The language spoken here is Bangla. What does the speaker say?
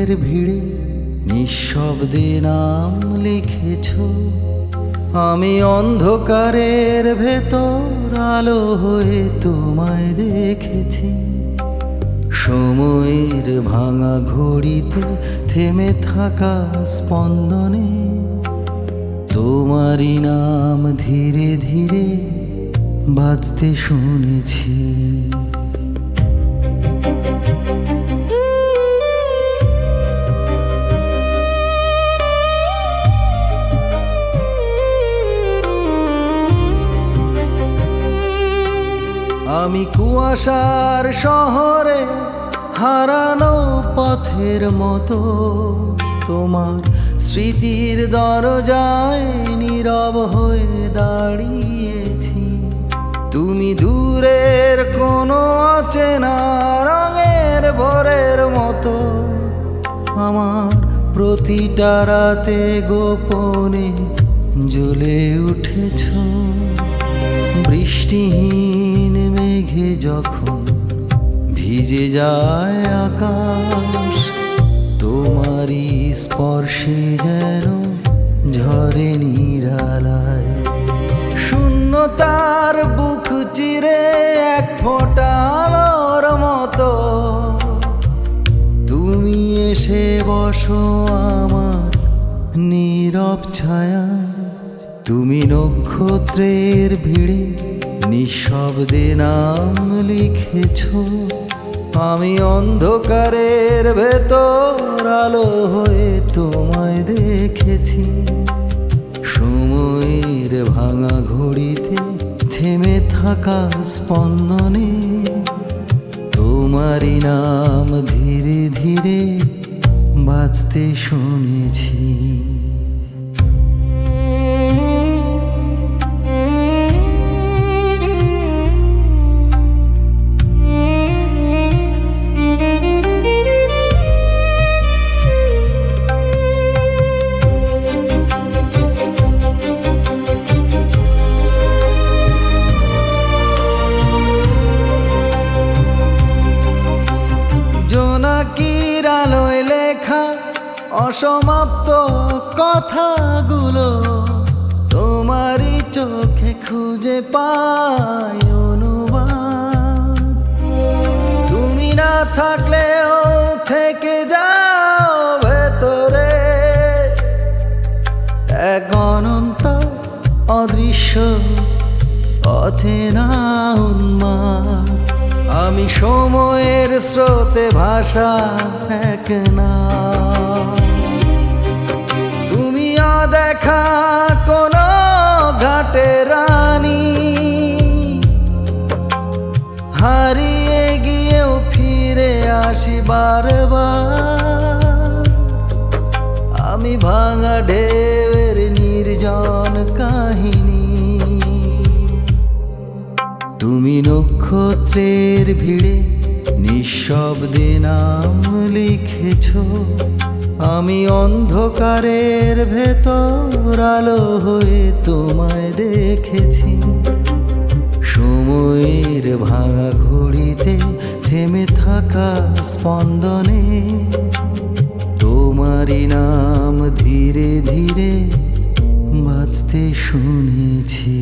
স্রোতের ভিড়ে নিঃশব্দে নাম লিখেছ। আমি অন্ধকারের ভেতর আলো হয়ে তোমায় দেখেছি। সময়ের ভাঙা ঘড়িতে থেমে থাকা স্পন্দনে তোমারই নাম ধীরে ধীরে বাজতে শুনেছি। আমি কুয়াশার শহরে হারানো পথের মতো তোমার স্মৃতির দরজায় নীরব হয়ে দাঁড়িয়েছি। তুমি দূরের কোনো অচেনা রঙের ভোরের মতো আমার প্রতিটা রাতে গোপনে জ্বলে উঠেছ। বৃষ্টিহীন মেঘে যখন ভিজে যায় আকাশ, তোমারই স্পর্শে যেন ঝরে নিরালায়। শূন্যতার বুক চিরে এক ফোঁটা আলোর মতো তুমি এসে বসো আমার নীরব ছায়ায়। তুমি নক্ষত্রের ভিড়ে নিঃশব্দে নাম লিখেছ। আমি অন্ধকারের ভেতর আলো হয়ে তোমায় দেখেছি। সময়ের ভাঙা ঘড়িতে থেমে থাকা স্পন্দনে তোমারই নাম ধীরে ধীরে বাজতে শুনেছি। জোনাকির আলোয় লেখা অসমাপ্ত কথাগুলো তোমারই চোখে খুঁজে পাই অনুবাদ। তুমি না থাকলেও থেকে যাও ভেতরে এক অনন্ত অদৃশ্য অচেনা উন্মাদ। আমি সময়ের স্রোতে ভাষা এক না, তুমি অদেখা কোনো ঘাটে রানী। হারিয়ে গিয়েও ফিরে আসি বারবার। আমি ভাঙা ঢেউয়ের নির্জন কাহিনী। তুমি নক্ষত্রের ভিড়ে নিঃশব্দে নাম লিখেছ। আমি অন্ধকারের ভেতর আলো হয়ে তোমায় দেখেছি। সময়ের ভাঙা ঘড়িতে থেমে থাকা স্পন্দনে তোমারই নাম ধীরে ধীরে বাজতে শুনেছি।